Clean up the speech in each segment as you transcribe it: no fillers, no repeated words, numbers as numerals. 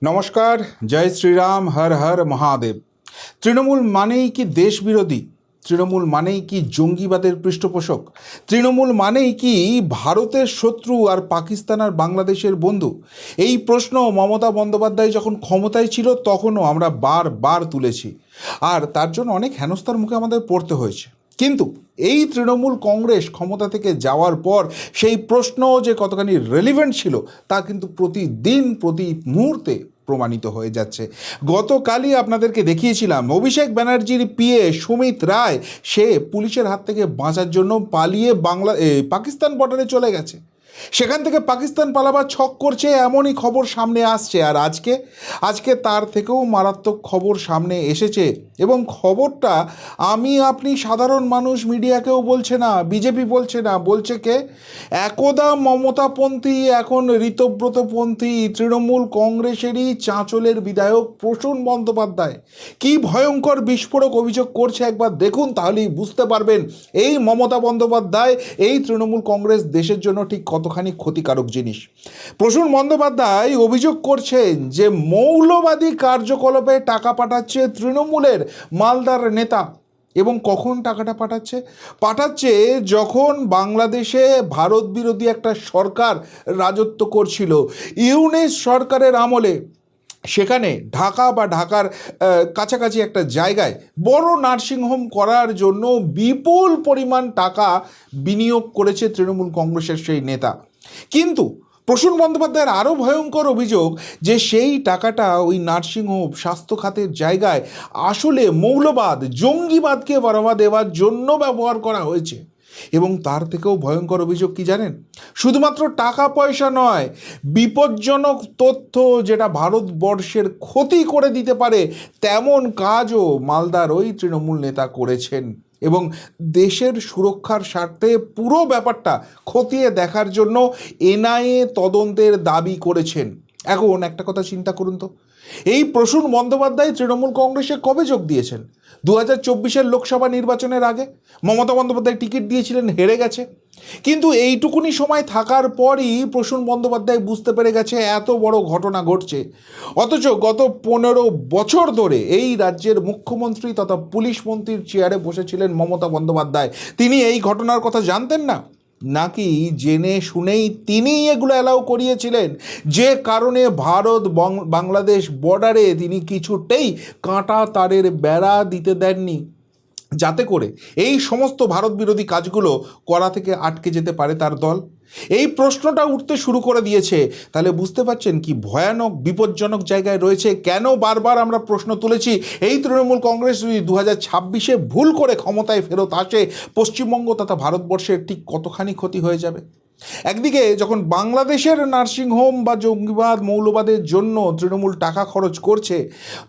নমস্কার, জয় শ্রীরাম, হর হর মহাদেব। তৃণমূল মানেই কি দেশ বিরোধী? তৃণমূল মানেই কি জঙ্গিবাদের পৃষ্ঠপোষক? তৃণমূল মানেই কি ভারতের শত্রু আর পাকিস্তান আর বাংলাদেশের বন্ধু? এই প্রশ্ন মমতা বন্দ্যোপাধ্যায় যখন ক্ষমতায় ছিল তখনও আমরা বারবার তুলেছি, আর তার জন্য অনেক হেনস্থার মুখে আমাদের পড়তে হয়েছে। কিন্তু এই তৃণমূল কংগ্রেস ক্ষমতা থেকে যাওয়ার পর সেই প্রশ্ন যে কতখানি রেলিভেন্ট ছিল তা কিন্তু প্রতিদিন প্রতি মুহূর্তে প্রমাণিত হয়ে যাচ্ছে। গতকালই আপনাদেরকে দেখিয়েছিলাম অভিষেক ব্যানার্জির পিএ সুমিত রায়, সে পুলিশের হাত থেকে বাঁচার জন্য পালিয়ে পাকিস্তান বর্ডারে চলে গেছে। সেখান থেকে পাকিস্তান পালাবার ছক করছে, এমনই খবর সামনে আসছে। আর আজকে তার থেকেও মারাত্মক খবর সামনে এসেছে, এবং খবরটা আপনি সাধারণ মানুষ, মিডিয়াকেও বলছে না, বিজেপি বলছে না, বলছে কে? একদা মমতাপন্থী, এখন ঋতব্রতপন্থী তৃণমূল কংগ্রেসেরই চাঁচলের বিধায়ক প্রসূন বন্দ্যোপাধ্যায় কি ভয়ঙ্কর বিস্ফোরক অভিযোগ করছে একবার দেখুন, তাহলেই বুঝতে পারবেন এই মমতা বন্দ্যোপাধ্যায়, এই তৃণমূল কংগ্রেস দেশের জন্য ঠিক কতখানি ক্ষতিকারক জিনিস। প্রসূন বন্দ্যোপাধ্যায় অভিযোগ করছেন যে মৌলবাদী কার্যকলাপে টাকা পাঠাচ্ছে তৃণমূলের মালদার নেতা। এবং কখন টাকাটা পাঠাচ্ছে যখন বাংলাদেশে ভারত বিরোধী একটা সরকার রাজত্ব করছিল, ইউনিস সরকারের আমলে। সেখানে ঢাকার কাছাকাছি একটা জায়গায় বড় নার্সিংহোম করার জন্য বিপুল পরিমাণ টাকা বিনিয়োগ করেছে তৃণমূল কংগ্রেসের সেই নেতা। কিন্তু প্রসূন বন্দ্যোপাধ্যায়ের আরও ভয়ঙ্কর অভিযোগ যে সেই টাকাটা ওই নার্সিংহোম, স্বাস্থ্য খাতের জায়গায় আসলে মৌলবাদ, জঙ্গিবাদকে বাড়াবা দেওয়ার জন্য ব্যবহার করা হয়েছে। এবং তার থেকেও ভয়ঙ্কর অভিযোগ কি জানেন? শুধুমাত্র টাকা পয়সা নয়, বিপজ্জনক তথ্য যেটা ভারতবর্ষের ক্ষতি করে দিতে পারে তেমন কাজও মালদার ওই তৃণমূল নেতা করেছেন, এবং দেশের সুরক্ষার স্বার্থে পুরো ব্যাপারটা খতিয়ে দেখার জন্য এনআইএ তদন্তের দাবি করেছেন। এখন একটা কথা চিন্তা করুন তো, এই প্রসূন বন্দ্যোপাধ্যায় তৃণমূল কংগ্রেসে কবে যোগ দিয়েছেন? 2024 লোকসভা নির্বাচনের আগে। মমতা বন্দ্যোপাধ্যায় টিকিট দিয়েছিলেন, হেরে গেছে। কিন্তু এইটুকুনি সময় থাকার পরই প্রসূন বন্দ্যোপাধ্যায় বুঝতে পেরে গেছে এত বড় ঘটনা ঘটছে। অথচ গত 15 বছর ধরে এই রাজ্যের মুখ্যমন্ত্রী তথা পুলিশ মন্ত্রীর চেয়ারে বসেছিলেন মমতা বন্দ্যোপাধ্যায়। তিনি এই ঘটনার কথা জানতেন না, নাকি জেনে শুনেই তিনিই এগুলো অ্যালাউ করিয়েছিলেন, যে কারণে ভারত বাংলাদেশ বর্ডারে তিনি কিছুতেই কাঁটা তারের বেড়া দিতে দেননি, যাতে করে এই সমস্ত ভারত বিরোধী কাজগুলো করা থেকে আটকে যেতে পারে তার দল? এই প্রশ্নটা উঠতে শুরু করে দিয়েছে। তাহলে বুঝতে পারছেন কি ভয়ানক বিপজ্জনক জায়গায় রয়েছে। কেন বারবার আমরা প্রশ্ন তুলেছি এই তৃণমূল কংগ্রেস যদি 2026 ভুল করে ক্ষমতায় ফেরত আসে, পশ্চিমবঙ্গ তথা ভারতবর্ষের ঠিক কতখানি ক্ষতি হয়ে যাবে। একদিকে যখন বাংলাদেশের নার্সিংহোম বা জঙ্গিবাদ, মৌলবাদের জন্য তৃণমূল টাকা খরচ করছে,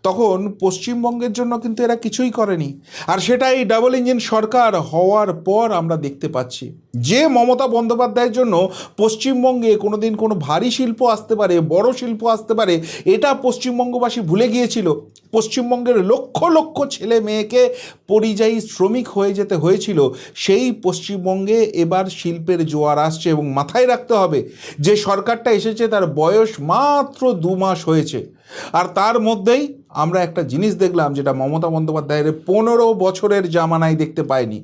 তখন পশ্চিমবঙ্গের জন্য কিন্তু এরা কিছুই করেনি। আর সেটাই ডাবল ইঞ্জিন সরকার হওয়ার পর আমরা দেখতে পাচ্ছি যে মমতা বন্দ্যোপাধ্যায়ের জন্য পশ্চিমবঙ্গে কোনোদিন কোনো ভারী শিল্প আসতে পারে, বড় শিল্প আসতে পারে, এটা পশ্চিমবঙ্গবাসী ভুলে গিয়েছিল। পশ্চিমবঙ্গের লক্ষ লক্ষ ছেলে মেয়েকে পরিযায়ী শ্রমিক হয়ে যেতে হয়েছিল, সেই পশ্চিমবঙ্গে এবার শিল্পের জোয়ার আসছে। এবং মাথায় রাখতে হবে যে সরকারটা এসেছে তার বয়স মাত্র 2 মাস হয়েছে, আর তার মধ্যেই আমরা একটা জিনিস দেখলাম যেটা মমতা বন্দ্যোপাধ্যায়ের 15 বছরের জামানায় দেখতে পাইনি।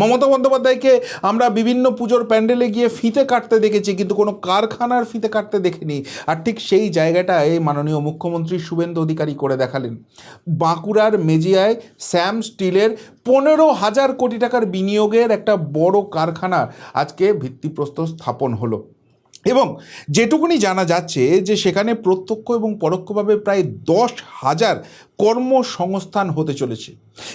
মমতা বন্দ্যোপাধ্যায়কে আমরা বিভিন্ন পুজোর প্যান্ডেলে গিয়ে ফিতে কাটতে দেখেছি, কিন্তু কোনো কারখানার ফিতে কাটতে দেখিনি। আর ঠিক সেই জায়গাটায় মাননীয় মুখ্যমন্ত্রী শুভেন্দু অধিকারী করে দেখালেন। বাঁকুড়ার মেজিয়ায় শ্যাম স্টিলের 15,000 কোটি টাকার বিনিয়োগের একটা বড় কারখানা আজকে ভিত্তিপ্রস্তর স্থাপন হলো। এবং যেটুকুনি জানা যাচ্ছে যে সেখানে প্রত্যক্ষ এবং পরোক্ষভাবে প্রায় 10,000 কর্মসংস্থান হতে চলেছে।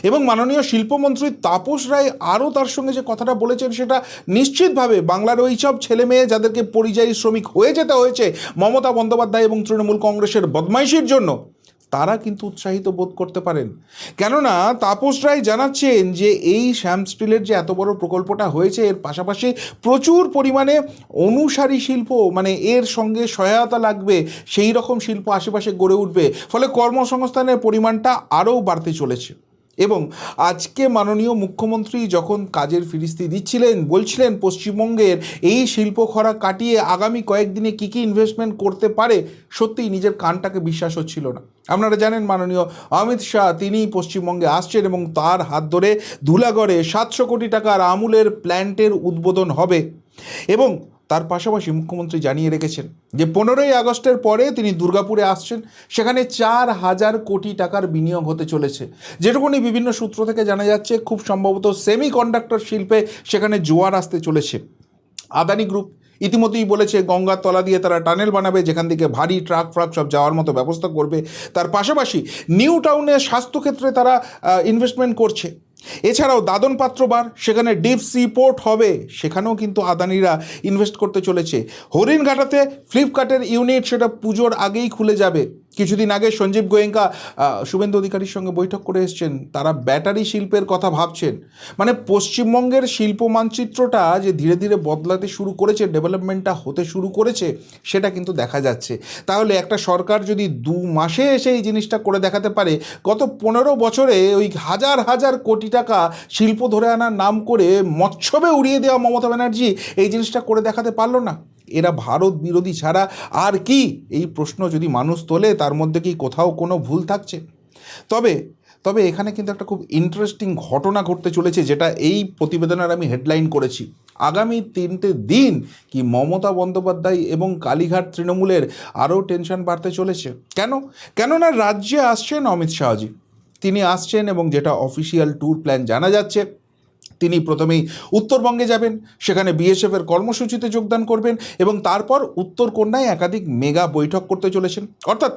এবং মাননীয় শিল্পমন্ত্রী তাপস রায় আরও তার সঙ্গে যে কথাটা বলেছেন, সেটা নিশ্চিতভাবে বাংলার ওই সব ছেলে মেয়ে যাদেরকে পরিযায়ী শ্রমিক হয়ে যেতে হয়েছে মমতা বন্দ্যোপাধ্যায় এবং তৃণমূল কংগ্রেসের বদমাইশির জন্য, তারা কিন্তু উৎসাহিত বোধ করতে পারেন। কেননা তাপস রায় জানাচ্ছেন যে এই শ্যাম স্টিলের যে এত বড় প্রকল্পটা হয়েছে, এর পাশাপাশি প্রচুর পরিমাণে অনুসারী শিল্প, মানে এর সঙ্গে সহায়তা লাগবে সেই রকম শিল্প আশেপাশে গড়ে উঠবে, ফলে কর্মসংস্থানের পরিমাণটা আরও বাড়তে চলেছে। এবং আজকে মাননীয় মুখ্যমন্ত্রী যখন কাজের ফিরিস্তি দিচ্ছিলেন, বলছিলেন পশ্চিমবঙ্গের এই শিল্পখরা কাটিয়ে আগামী কয়েকদিনে কী কী ইনভেস্টমেন্ট করতে পারে, সত্যিই নিজের কানটাকে বিশ্বাস হচ্ছিল না। আপনারা জানেন মাননীয় অমিত শাহ তিনি পশ্চিমবঙ্গে আসছেন এবং তার হাত ধরে ধুলাগড়ে 700 কোটি টাকার আমুলের প্ল্যান্টের উদ্বোধন হবে। এবং তার পাশাপাশি মুখ্যমন্ত্রী জানিয়ে রেখেছেন যে 15ই আগস্টের পরে তিনি দুর্গাপুরে আসছেন, সেখানে 4,000 কোটি টাকার বিনিয়োগ হতে চলেছে। যেটুকুনি বিভিন্ন সূত্র থেকে জানা যাচ্ছে, খুব সম্ভবত সেমিকন্ডাক্টর শিল্পে সেখানে জোয়ার আসতে চলেছে। আদানি গ্রুপ ইতিমধ্যেই বলেছে গঙ্গার তলা দিয়ে তারা টানেল বানাবে, যেখান থেকে ভারী ট্রাক ফ্রাক সব যাওয়ার মতো ব্যবস্থা করবে। তার পাশাপাশি নিউ টাউনে স্বাস্থ্যক্ষেত্রে তারা ইনভেস্টমেন্ট করছে। এছাড়াও দাদন পাত্রবার সেখানে ডিপ সি পোর্ট হবে, সেখানেও কিন্তু আদানিরা ইনভেস্ট করতে চলেছে। হরিণঘাটাতে ফ্লিপকার্টের ইউনিট সেটা পুজোর আগেই খুলে যাবে। কিছুদিন আগে সঞ্জীব গোয়েঙ্কা শুভেন্দু অধিকারীর সঙ্গে বৈঠক করে এসছেন, তারা ব্যাটারি শিল্পের কথা ভাবছেন। মানে পশ্চিমবঙ্গের শিল্প মানচিত্রটা যে ধীরে ধীরে বদলাতে শুরু করেছে, ডেভেলপমেন্টটা হতে শুরু করেছে, সেটা কিন্তু দেখা যাচ্ছে। তাহলে একটা সরকার যদি 2 মাসে এসে এই জিনিসটা করে দেখাতে পারে, গত 15 বছরে ওই হাজার হাজার কোটি টাকা শিল্প ধরে আনার নাম করে মৎসবে উড়িয়ে দেওয়া মমতা ব্যানার্জি এই জিনিসটা করে দেখাতে পারলো না। এরা ভারত বিরোধী ছাড়া আর কি? এই প্রশ্ন যদি মানুষ তোলে, তার মধ্যে কি কোথাও কোনো ভুল থাকছে? তবে এখানে কিন্তু একটা খুব ইন্টারেস্টিং ঘটনা ঘটতে চলেছে, যেটা এই প্রতিবেদনের আমি হেডলাইন করেছি। আগামী 3টে দিন কি মমতা বন্দ্যোপাধ্যায় এবং কালীঘাট তৃণমূলের আরও টেনশন বাড়তে চলেছে। কেননা রাজ্যে আসছেন অমিত শাহজি। তিনি আসছেন এবং যেটা অফিসিয়াল ট্যুর প্ল্যান জানা যাচ্ছে, তিনি প্রথমেই উত্তরবঙ্গে যাবেন, সেখানে বিএসএফের কর্মসূচিতে যোগদান করবেন এবং তারপর উত্তরকন্যায় একাধিক মেগা বৈঠক করতে চলেছেন। অর্থাৎ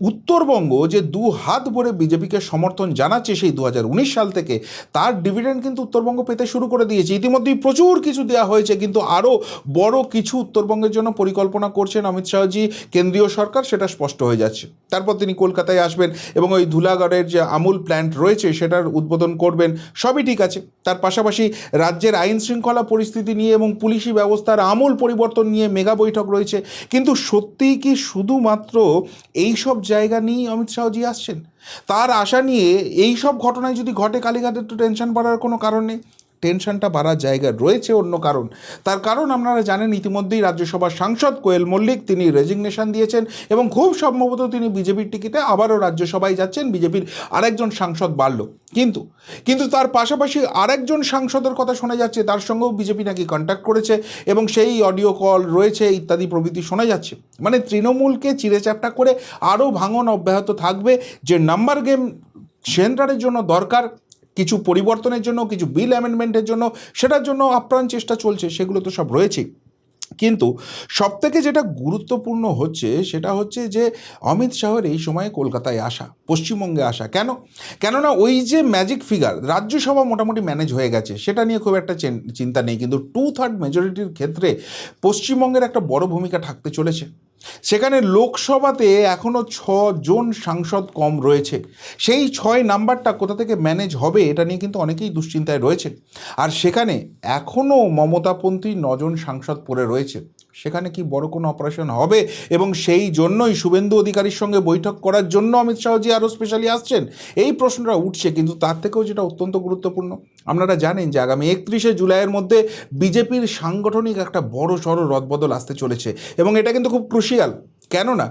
উত্তরবঙ্গ যে 2 হাত ভরে বিজেপিকে সমর্থন জানাচ্ছে সেই 2019 সাল থেকে, তার ডিভিডেন্ড কিন্তু উত্তরবঙ্গ পেতে শুরু করে দিয়েছে। ইতিমধ্যেই প্রচুর কিছু দেওয়া হয়েছে, কিন্তু আরও বড় কিছু উত্তরবঙ্গের জন্য পরিকল্পনা করছেন অমিত শাহজি, কেন্দ্রীয় সরকার, সেটা স্পষ্ট হয়ে যাচ্ছে। তারপর তিনি কলকাতায় আসবেন এবং ওই ধুলাগড়ের যে আমুল প্ল্যান্ট রয়েছে সেটার উদ্বোধন করবেন। সবই ঠিক আছে। তার পাশাপাশি রাজ্যের আইন শৃঙ্খলা পরিস্থিতি নিয়ে এবং পুলিশি ব্যবস্থার আমূল পরিবর্তন নিয়ে মেগা বৈঠক রয়েছে। কিন্তু সত্যিই কি শুধুমাত্র এই সব জায়গা নিয়েই অমিত শাহজি আসছেন? তার আশা নিয়ে এই সব ঘটনায় যদি ঘটে, কালীঘাটের তো টেনশন বাড়ার কোনো কারণ নেই। টেনশনটা বাড়ার জায়গা রয়েছে অন্য কারণ। তার কারণ আপনারা জানেন, ইতিমধ্যেই রাজ্যসভার সাংসদ কোয়েল মল্লিক তিনি রেজিগনেশন দিয়েছেন এবং খুব সম্ভবত তিনি বিজেপির টিকিটে আবারও রাজ্যসভায় যাচ্ছেন। বিজেপির আরেকজন সাংসদ বাড়ল, কিন্তু তার পাশাপাশি আরেকজন সাংসদের কথা শোনা যাচ্ছে, তার সঙ্গেও বিজেপি নাকি কন্ট্যাক্ট করেছে এবং সেই অডিও কল রয়েছে ইত্যাদি প্রভৃতি শোনা যাচ্ছে। মানে তৃণমূলকে চিড়েচ্যাপটা করে আরও ভাঙন অব্যাহত থাকবে। যে নাম্বার গেম সেন্টারের জন্য দরকার, কিছু পরিবর্তনের জন্য, কিছু বিল অ্যামেন্ডমেন্টের জন্য, সেটার জন্য আপ্রাণ চেষ্টা চলছে, সেগুলো তো সব রয়েছেই। কিন্তু সবথেকে যেটা গুরুত্বপূর্ণ হচ্ছে সেটা হচ্ছে যে অমিত শাহের এই সময়ে কলকাতায় আসা, পশ্চিমবঙ্গে আসা। কেননা ওই যে ম্যাজিক ফিগার রাজ্যসভা মোটামুটি ম্যানেজ হয়ে গেছে, সেটা নিয়ে খুব একটা চিন্তা নেই, কিন্তু 2/3 মেজরিটির ক্ষেত্রে পশ্চিমবঙ্গের একটা বড় ভূমিকা থাকতে চলেছে। সেখানে লোকসভাতে এখনও 6 জন সাংসদ কম রয়েছে। সেই 6 নাম্বারটা কোথা থেকে ম্যানেজ হবে, এটা নিয়ে কিন্তু অনেকেই দুশ্চিন্তায় রয়েছে। আর সেখানে এখনও মমতাপন্থী 9 জন সাংসদ পড়ে রয়েছে। সেখানে কি বড় কোনো অপারেশন হবে? এবং সেই জন্যই শুভেন্দু অধিকারীর সঙ্গে বৈঠক করার জন্য অমিত শাহজি আরও স্পেশালি আসছেন, এই প্রশ্নটা উঠছে। কিন্তু তার থেকেও যেটা অত্যন্ত গুরুত্বপূর্ণ, আপনারা জানেন যে আগামী 31শে জুলাইয়ের মধ্যে বিজেপির সাংগঠনিক একটা বড় সড়ো রদবদল আসতে চলেছে এবং এটা কিন্তু খুব ক্রুশিয়াল। কেননা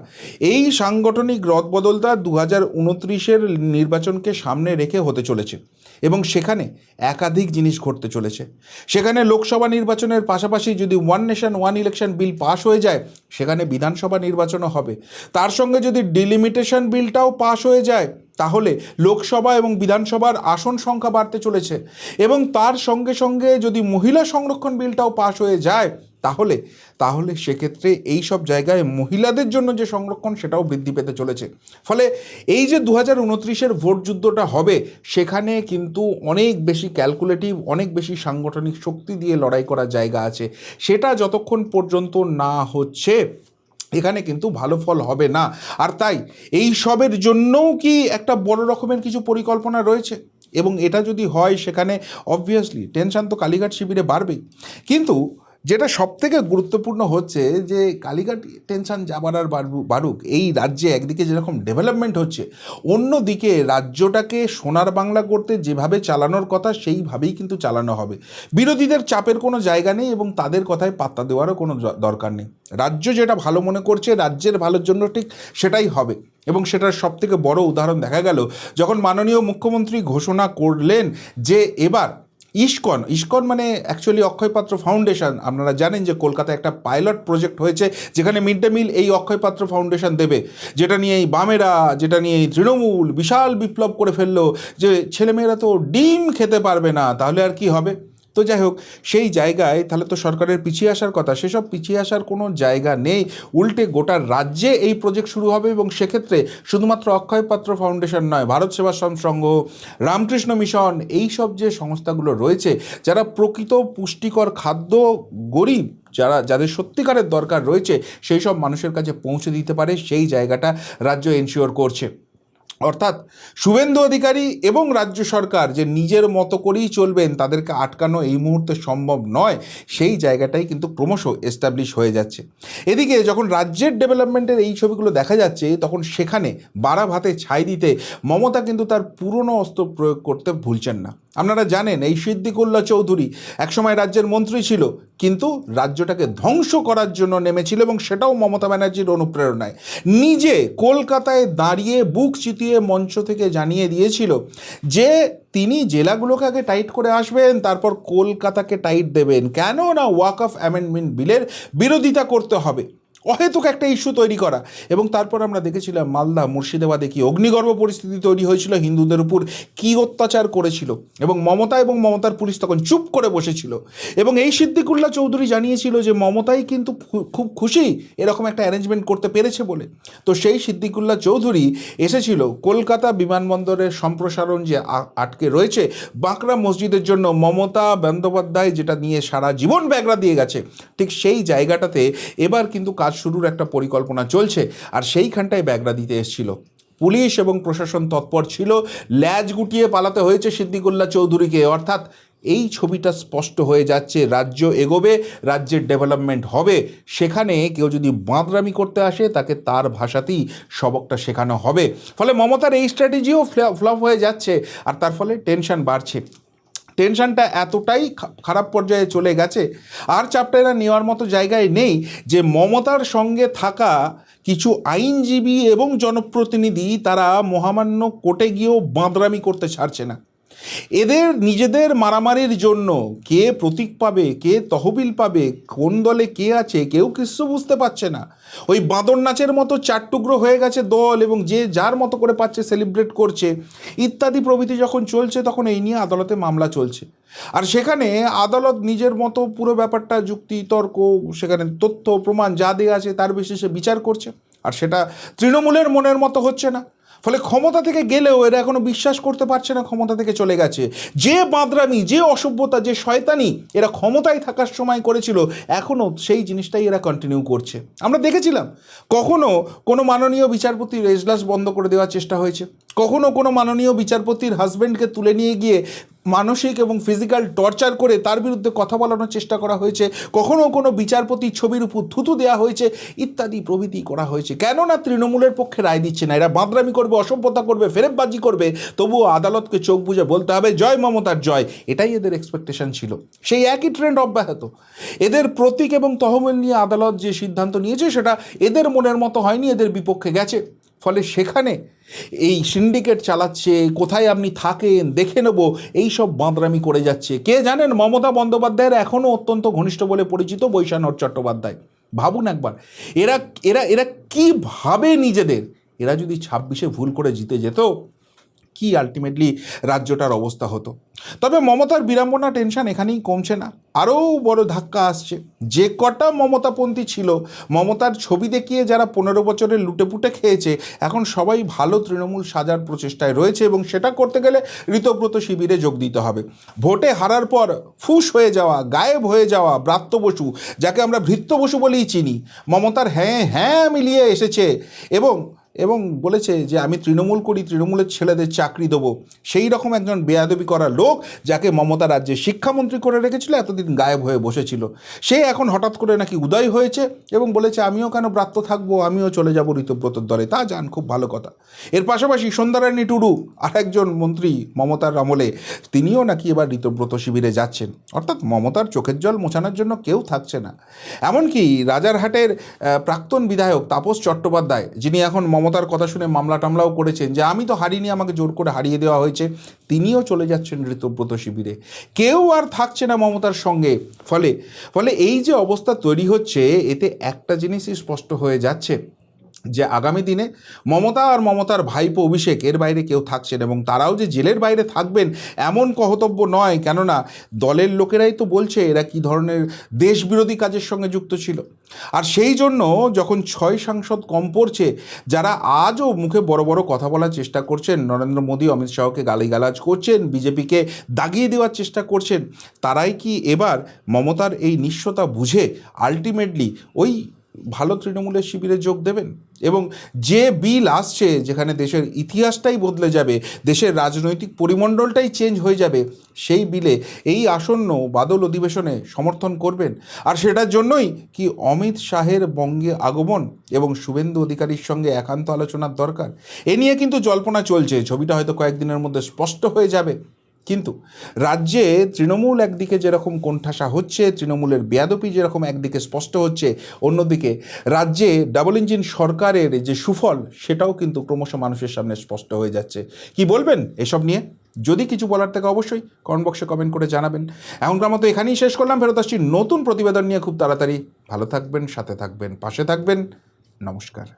এই সাংগঠনিক রদবদলটা 2029-এর নির্বাচনকে সামনে রেখে হতে চলেছে এবং সেখানে একাধিক জিনিস ঘটতে চলেছে। সেখানে লোকসভা নির্বাচনের পাশাপাশি যদি one nation one election bill pass হয়ে যায়, সেখানে বিধানসভা নির্বাচনও হবে। তার সঙ্গে যদি ডিলিমিটেশন বিলটাও পাশ হয়ে যায়, তাহলে লোকসভা এবং বিধানসভার আসন সংখ্যা বাড়তে চলেছে এবং তার সঙ্গে সঙ্গে যদি মহিলা সংরক্ষণ বিলটাও পাশ হয়ে যায়, তাহলে সেক্ষেত্রে এই সব জায়গায় মহিলাদের জন্য যে সংরক্ষণ সেটাও বৃদ্ধি পেতে চলেছে। ফলে এই যে 2029-এর ভোট যুদ্ধটা হবে, সেখানে কিন্তু অনেক বেশি ক্যালকুলেটিভ, অনেক বেশি সাংগঠনিক শক্তি দিয়ে লড়াই করার জায়গা আছে। সেটা যতক্ষণ পর্যন্ত না হচ্ছে, এখানে কিন্তু ভালো ফল হবে না। আর তাই এই সবের জন্যও কি একটা বড় রকমের কিছু পরিকল্পনা রয়েছে এবং এটা যদি হয়, সেখানে অবভিয়াসলি টেনশন তো কালীঘাট শিবিরে বাড়বেই। কিন্তু যেটা সবথেকে গুরুত্বপূর্ণ হচ্ছে যে কালীঘাট টেনশন যাবার আর বাড়ুক, এই রাজ্যে একদিকে যেরকম ডেভেলপমেন্ট হচ্ছে, অন্যদিকে রাজ্যটাকে সোনার বাংলা করতে যেভাবে চালানোর কথা সেইভাবেই কিন্তু চালানো হবে। বিরোধীদের চাপের কোনো জায়গা নেই এবং তাদের কথায় পাত্তা দেওয়ারও কোনো দরকার নেই। রাজ্য যেটা ভালো মনে করছে, রাজ্যের ভালোর জন্য ঠিক সেটাই হবে। এবং সেটার সবথেকে বড় উদাহরণ দেখা গেল যখন মাননীয় মুখ্যমন্ত্রী ঘোষণা করলেন যে এবার ইসকন মানে অ্যাকচুয়ালি অক্ষয় পাত্র ফাউন্ডেশন, আপনারা জানেন যে কলকাতায় একটা পাইলট প্রজেক্ট হয়েছে যেখানে মিড ডে মিল এই অক্ষয় পাত্র ফাউন্ডেশন দেবে, যেটা নিয়ে এই বামেরা, যেটা নিয়ে এই তৃণমূল বিশাল বিপ্লব করে ফেললো যে ছেলেমেয়েরা তো ডিম খেতে পারবে না, তাহলে আর কি হবে। তো যাই হোক, সেই জায়গায় তাহলে তো সরকারের পিছিয়ে আসার কথা, সেসব পিছিয়ে আসার কোনো জায়গা নেই। উল্টে গোটা রাজ্যে এই প্রজেক্ট শুরু হবে এবং সেক্ষেত্রে শুধুমাত্র অক্ষয় পাত্র ফাউন্ডেশন নয়, ভারত সেবাশ্রম সংঘ, রামকৃষ্ণ মিশন, এই সব যে সংস্থাগুলো রয়েছে যারা প্রকৃত পুষ্টিকর খাদ্য গরিব যাদের সত্যিকারের দরকার রয়েছে সেই সব মানুষের কাছে পৌঁছে দিতে পারে, সেই জায়গাটা রাজ্য এনশিওর করছে। অর্থাৎ শুভেন্দু অধিকারী এবং রাজ্য সরকার যে নিজের মতো করেই চলবেন, তাদেরকে আটকানো এই মুহূর্তে সম্ভব নয়, সেই জায়গাটাই কিন্তু ক্রমশ এস্টাবলিশ হয়ে যাচ্ছে। এদিকে যখন রাজ্যের ডেভেলপমেন্টের এই ছবিগুলো দেখা যাচ্ছে, তখন সেখানে বাড়া ভাতে ছাই দিতে মমতা কিন্তু তার পুরনো অস্ত্র প্রয়োগ করতে ভুলছেন না। আপনারা জানেন এই সিদ্দিকুল্লাহ চৌধুরী একসময় রাজ্যের মন্ত্রী ছিল, কিন্তু রাজ্যটাকে ধ্বংস করার জন্য নেমেছিল এবং সেটাও মমতা ব্যানার্জির অনুপ্রেরণায়। নিজে কলকাতায় দাঁড়িয়ে বুক চিতিয়ে মঞ্চ থেকে জানিয়ে দিয়েছিল যে তিনি জেলাগুলোকে আগে টাইট করে আসবেন, তারপর কলকাতাকে টাইট দেবেন। কেন না ওয়াকফ অ্যামেন্ডমেন্ট বিলের বিরোধিতা করতে হবে, অহেতুক একটা ইস্যু তৈরি করা। এবং তারপর আমরা দেখেছিলাম মালদা মুর্শিদাবাদে কি অগ্নিগর্ভ পরিস্থিতি তৈরি হয়েছিল, হিন্দুদের উপর কি অত্যাচার করেছিল, এবং মমতার পুলিশ তখন চুপ করে বসেছিল। এবং এই সিদ্দিকুল্লাহ চৌধুরী জানিয়েছিল যে মমতাই কিন্তু খুব খুশি এরকম একটা অ্যারেঞ্জমেন্ট করতে পেরেছে বলে। তো সেই সিদ্দিকুল্লাহ চৌধুরী এসেছিল কলকাতা বিমানবন্দরের সম্প্রসারণ যে আটকে রয়েছে বাঁকড়া মসজিদের জন্য, মমতা বন্দ্যোপাধ্যায় যেটা নিয়ে সারা জীবন ব্যাগরা দিয়ে গেছে, ঠিক সেই জায়গাটাতে এবার কিন্তু কাজ শুরুর একটা পরিকল্পনা চলছে। আর সেইখানটায় ব্যাগরা দিতে এসেছিল, পুলিশ এবং প্রশাসন তৎপর ছিল, ল্যাজ গুটিয়ে পালাতে হয়েছে সিদ্দিকুল্লাহ চৌধুরীকে। অর্থাৎ এই ছবিটা স্পষ্ট হয়ে যাচ্ছে, রাজ্য এগোবে, রাজ্যের ডেভেলপমেন্ট হবে। সেখানে কেউ যদি বাঁদরামি করতে আসে তাকে তার ভাষাতেই সবকটা শেখানো হবে। ফলে মমতার এই স্ট্র্যাটেজিও ফ্লপ হয়ে যাচ্ছে, আর তার ফলে টেনশন বাড়ছে। টেনশনটা এতটাই খারাপ পর্যায়ে চলে গেছে, আর চাপটা এরা নেওয়ার মতো জায়গায় নেই যে মমতার সঙ্গে থাকা কিছু আইনজীবী এবং জনপ্রতিনিধি তারা মহামান্য কোর্টে গিয়েও বাঁদরামি করতে ছাড়ছে না। এদের নিজেদের মারামারির জন্য কে প্রতীক পাবে, কে তহবিল পাবে, কোন দলে কে আছে, কেউ কিছু বুঝতে পারছে না। ওই বাঁদর নাচের মতো চার টুকরো হয়ে গেছে দল, এবং যে যার মতো করে পাচ্ছে সেলিব্রেট করছে ইত্যাদি প্রভৃতি যখন চলছে, তখন এই নিয়ে আদালতে মামলা চলছে। আর সেখানে আদালত নিজের মতো পুরো ব্যাপারটা যুক্তি তর্ক, সেখানে তথ্য প্রমাণ যা দেওয়া আছে তার বিশেষে বিচার করছে, আর সেটা তৃণমূলের মনের মতো হচ্ছে না। ফলে ক্ষমতা থেকে গেলেও এরা এখনো বিশ্বাস করতে পারছে না ক্ষমতা থেকে চলে গেছে। যে বাঁদরামি, যে অসভ্যতা, যে শয়তানি এরা ক্ষমতায় থাকার সময় করেছিল, এখনও সেই জিনিসটাই এরা কন্টিনিউ করছে। আমরা দেখেছিলাম কখনো কোনো মাননীয় বিচারপতির এজলাস বন্ধ করে দেওয়ার চেষ্টা হয়েছে, কখনো কোনো মাননীয় বিচারপতির হাজব্যান্ডকে তুলে নিয়ে গিয়ে মানসিক এবং ফিজিক্যাল টর্চার করে তার বিরুদ্ধে কথা বলানোর চেষ্টা করা হয়েছে, কখনো কোনো বিচারপতির ছবির উপর থুতু দেওয়া হয়েছে, ইত্যাদি প্রভৃতি করা হয়েছে। কেননা তৃণমূলের পক্ষে রায় দিচ্ছে না, এরা বাঁদরামি করবে, অসভ্যতা করবে, ফেরেববাজি করবে, তবুও আদালতকে চোখ বুজে বলতে হবে জয় মমতার জয়। এটাই এদের এক্সপেকটেশন ছিল, সেই একই ট্রেন্ড অব্যাহত। এদের প্রতীক এবং তহবিল নিয়ে আদালত যে সিদ্ধান্ত নিয়েছে সেটা এদের মনের মতো হয়নি, এদের বিপক্ষে গেছে। ফলে সেখানে এই সিন্ডিকেট চালাচ্ছে, কোথায় আপনি থাকেন দেখে নেব, এই সব বাঁদরামি করে যাচ্ছে। কে জানেন মমতা বন্দ্যোপাধ্যায়ের এখনও অত্যন্ত ঘনিষ্ঠ বলে পরিচিত বৈশানর চট্টোপাধ্যায়। ভাবুন একবার, এরা এরা এরা কীভাবে নিজেদের, এরা যদি 26-এ ভুল করে জিতে যেত, কি আলটিমেটলি রাজ্যটার অবস্থা হতো। তবে মমতার বিড়ম্বনা টেনশন এখানেই কমছে না, আরও বড় ধাক্কা আসছে। যে কটা মমতাপন্থী ছিল, মমতার ছবি দেখিয়ে যারা 15 বছরের লুটেপুটে খেয়েছে, এখন সবাই ভালো তৃণমূল সাজার প্রচেষ্টায় রয়েছে, এবং সেটা করতে গেলে ঋতব্রত শিবিরে যোগ দিতে হবে। ভোটে হারার পর ফুস হয়ে যাওয়া, গায়েব হয়ে যাওয়া ব্রাত্য বসু, যাকে আমরা ভৃত্য বসু বলেই চিনি, মমতার হ্যাঁ হ্যাঁ মিলিয়ে এসেছে, এবং এবং বলেছে যে আমি তৃণমূল করি, তৃণমূলের ছেলেদের চাকরি দেবো। সেই রকম একজন বেয়াদবি করা লোক, যাকে মমতা রাজ্যে শিক্ষামন্ত্রী করে রেখেছিল, এতদিন গায়েব হয়ে বসেছিল, সে এখন হঠাৎ করে নাকি উদয় হয়েছে এবং বলেছে আমিও কেন ব্রাত্য থাকবো, আমিও চলে যাব ঋতব্রতর দলে। তা যান, খুব ভালো কথা। এর পাশাপাশি সন্ধ্যারানী টুডু, আর একজন মন্ত্রী মমতার আমলে, তিনিও নাকি এবার ঋতব্রত শিবিরে যাচ্ছেন। অর্থাৎ মমতার চোখের জল মোছানোর জন্য কেউ থাকছে না। এমনকি রাজারহাটের প্রাক্তন বিধায়ক তাপস চট্টোপাধ্যায়, যিনি এখন মমতার কথা শুনে মামলা টামলাও করেছেন যে আমি তো হারিনি, আমাকে জোর করে হারিয়ে দেওয়া হয়েছে, তিনিও চলে যাচ্ছেন ঋতব্রত শিবিরে। কেউ আর থাকছে না মমতার সঙ্গে। ফলে ফলে এই যে অবস্থা তৈরি হচ্ছে, এতে একটা জিনিসই স্পষ্ট হয়ে যাচ্ছে যে আগামী দিনে মমতা আর মমতার ভাইপো অভিষেক, এর বাইরে কেউ থাকছেন, এবং তারাও যে জেলের বাইরে থাকবেন এমন কহতব্য নয়। কেননা দলের লোকেরাই তো বলছে এরা কী ধরনের দেশবিরোধী কাজের সঙ্গে যুক্ত ছিল। আর সেই জন্য যখন 6 সাংসদ কম পড়ছে, যারা আজও মুখে বড় বড় কথা বলার চেষ্টা করছেন, নরেন্দ্র মোদী অমিত শাহকে গালিগালাজ করছেন, বিজেপিকে দাগিয়ে দেওয়ার চেষ্টা করছেন, তারাই কি এবার মমতার এই নিঃস্বতা বুঝে আলটিমেটলি ওই ভালো তৃণমূলের শিবিরে যোগ দেবেন? এবং যে বিল আসছে, যেখানে দেশের ইতিহাসটাই বদলে যাবে, দেশের রাজনৈতিক পরিমণ্ডলটাই চেঞ্জ হয়ে যাবে, সেই বিলে এই আসন্ন বাদল অধিবেশনে সমর্থন করবেন? আর সেটার জন্যই কি অমিত শাহের বঙ্গে আগমন এবং শুভেন্দু অধিকারীর সঙ্গে একান্ত আলোচনার দরকার? এ নিয়ে কিন্তু জল্পনা চলছে, ছবিটা হয়তো কয়েকদিনের মধ্যে স্পষ্ট হয়ে যাবে। কিন্তু রাজ্যে তৃণমূল একদিকে যেরকম কোণঠাসা হচ্ছে, তৃণমূলের বেয়াদপি যেরকম একদিকে স্পষ্ট হচ্ছে, অন্যদিকে রাজ্যে ডাবল ইঞ্জিন সরকারের যে সুফল, সেটাও কিন্তু ক্রমশ মানুষের সামনে স্পষ্ট হয়ে যাচ্ছে। কি বলবেন এসব নিয়ে? যদি কিছু বলার থাকে অবশ্যই কমেন্ট বক্সে কমেন্ট করে জানাবেন। এখনকার মতো এখানেই শেষ করলাম, ফেরত আসছি নতুন প্রতিবেদন নিয়ে খুব তাড়াতাড়ি। ভালো থাকবেন, সাথে থাকবেন, পাশে থাকবেন। নমস্কার।